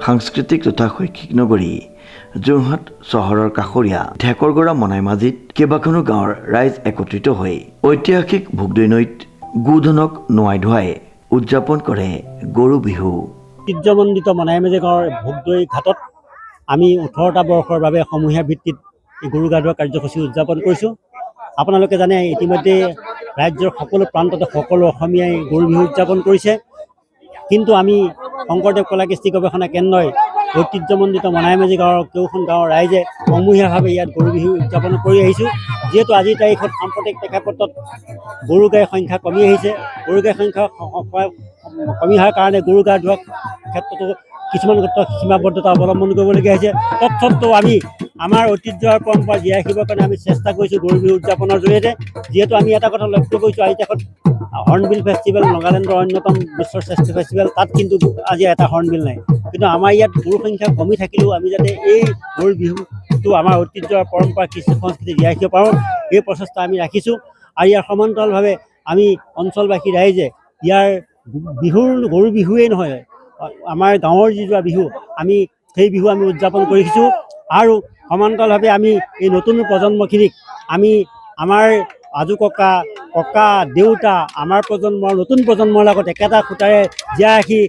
সাংস্কৃতিক তথা শৈক্ষিক নগৰী যোৰহাট চহৰৰ কাষৰীয়া ঢেকৰগৰা মনাইমাজিত কেইবাখনো গাঁৱৰ ৰাইজ একত্ৰিত হৈ ঐতিহাসিক ভোগদৈ নৈত গোধনক নোৱাই ধুৱাই উদযাপন কৰে গৰু বিহু। ঐতিহ্যমণ্ডিত মনাইমাজি গাঁৱৰ ভোগদৈ ঘাটত আমি 18টা বৰ্ষৰ বাবে সমূহীয়া ভিত্তিত এই গৰু গা ধোৱা কাৰ্যসূচী উদযাপন কৰিছোঁ। আপোনালোকে জানে ইতিমধ্যে ৰাজ্যৰ সকলো প্ৰান্ততে সকলো অসমীয়াই গৰু বিহু উদযাপন কৰিছে, কিন্তু আমি শংকৰদেৱ কলা কৃষ্টি গৱেষণা কেন্দ্ৰই ঐতিহ্যমণ্ডিত মনাইমাজি গাঁৱৰ কেইখন গাঁৱৰ ৰাইজে সমূহীয়াভাৱে ইয়াত গৰু বিহু উদযাপন কৰি আহিছোঁ। যিহেতু আজিৰ তাৰিখত সাম্প্ৰতিক প্ৰেক্ষাপটত গৰু গাইৰ সংখ্যা কমি আহিছে, গৰু গাইৰ সংখ্যা কমি অহাৰ কাৰণে গৰু গা ধোৱাৰ ক্ষেত্ৰতো কিছুমান ক্ষেত্ৰত সীমাবদ্ধতা অৱলম্বন কৰিবলগীয়া হৈছে। তৎসত্ত্বেও আমি আমাৰ ঐতিহ্য আৰু পৰম্পৰা জীয়াই ৰাখিবৰ কাৰণে আমি চেষ্টা কৰিছোঁ গৰু বিহু উদযাপনৰ জৰিয়তে। যিহেতু আমি এটা কথা লক্ষ্য কৰিছোঁ, আজি এখন হৰ্ণবিল ফেষ্টিভেল নাগালেণ্ডৰ অন্যতম বিশ্বৰ শ্ৰেষ্ঠ ফেষ্টিভেল, তাত কিন্তু আজি এটা হৰ্ণবিল নাই। কিন্তু আমাৰ ইয়াত গৰুৰ সংখ্যা কমি থাকিলেও আমি যাতে এই গৰু বিহুটো আমাৰ ঐতিহ্য আৰু পৰম্পৰা কৃষ্টি সংস্কৃতি জীয়াই ৰাখিব পাৰোঁ, এই প্ৰচেষ্টা আমি ৰাখিছোঁ। আৰু ইয়াৰ সমান্তৰালভাৱে আমি অঞ্চলবাসী ৰাইজে ইয়াৰ বিহুৰ গৰু বিহুৱেই নহয়, আমাৰ গাঁৱৰ যিটো বিহু আমি সেই বিহু আমি উদযাপন কৰিছোঁ। আৰু সমান্তৰালভাৱে আমি এই নতুন প্ৰজন্মখিনিক আমি আমাৰ আজু ককা দেউতা আমাৰ প্ৰজন্মৰ নতুন প্ৰজন্মৰ লগত একেটা খুঁটাৰে জীয়াই ৰাখি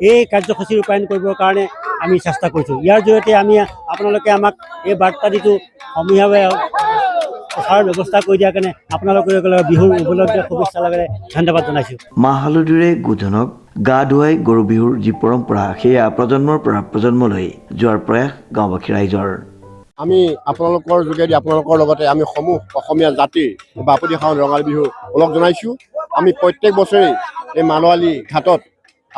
এই কাৰ্যসূচী ৰূপায়ণ কৰিবৰ কাৰণে আমি চেষ্টা কৰিছোঁ। ইয়াৰ জৰিয়তে আমি আপোনালোকে আমাক এই বাৰ্তাটিটো সমূহীয়াভাৱে প্ৰচাৰৰ ব্যৱস্থা কৰি দিয়াৰ কাৰণে আপোনালোকে বিহুৰ উপলক্ষে শুভেচ্ছা লগে ধন্যবাদ জনাইছোঁ। মাহ হালধিৰে গোধনক গা ধুৱাই গৰু বিহুৰ যি পৰম্পৰা সেয়া প্ৰজন্মৰ পৰা প্ৰজন্মলৈ যোৱাৰ প্ৰয়াস গাঁওবাসী ৰাইজৰ। আমি আপোনালোকৰ যোগেদি আপোনালোকৰ লগতে আমি সমূহ অসমীয়া জাতিৰ বাপতিসাহোন ৰঙালী বিহু ওলগ জনাইছোঁ। আমি প্ৰত্যেক বছৰেই এই মালোৱালি ঘাটত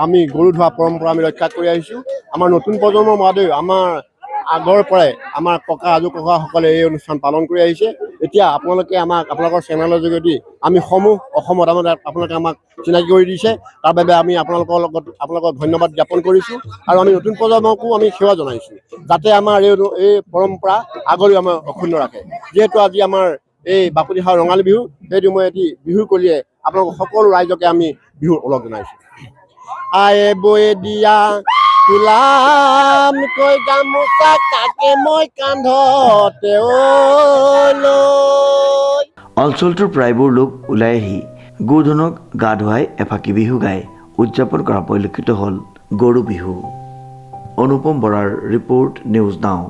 আমি গৰু ধোৱা পৰম্পৰা আমি ৰক্ষা কৰি আহিছোঁ। আমাৰ নতুন প্ৰজন্মৰ মাজতেও আমাৰ আগৰ পৰাই আমাৰ ককা আজু ককাসকলে এই অনুষ্ঠান পালন কৰি আহিছে। এতিয়া আপোনালোকে আপোনালোকৰ চেনেলৰ যোগেদি আমি সমূহ অসমত আপোনালোকে আমাক চিনাকি কৰি দিছে, তাৰ বাবে আমি আপোনালোকক ধন্যবাদ জ্ঞাপন কৰিছোঁ। আৰু আমি নতুন প্ৰজন্মকো আমি সেৱা জনাইছোঁ যাতে আমাৰ এই পৰম্পৰা আগলৈও আমাৰ অক্ষুণ্ণ ৰাখে। যিহেতু আজি আমাৰ এই বাপতিসাহোন ৰঙালী বিহু, সেইটো মই এটি বিহুৰ কলিয়ে আপোনালোক সকলো ৰাইজকে আমি বিহুৰ ওলগ জনাইছোঁ। আয়ে বয়ে দিয়া তোলামকৈ গামোচা কাকে মই কান্ধতে লৈ। অঞ্চলটোৰ প্ৰায়বোৰ লোক ওলাই আহি গোধনক গা ধুৱাই এফাকি বিহু গাই উদযাপন কৰা পৰিলক্ষিত হ'ল গৰু বিহু। অনুপম বৰাৰ ৰিপৰ্ট, নিউজ নাও।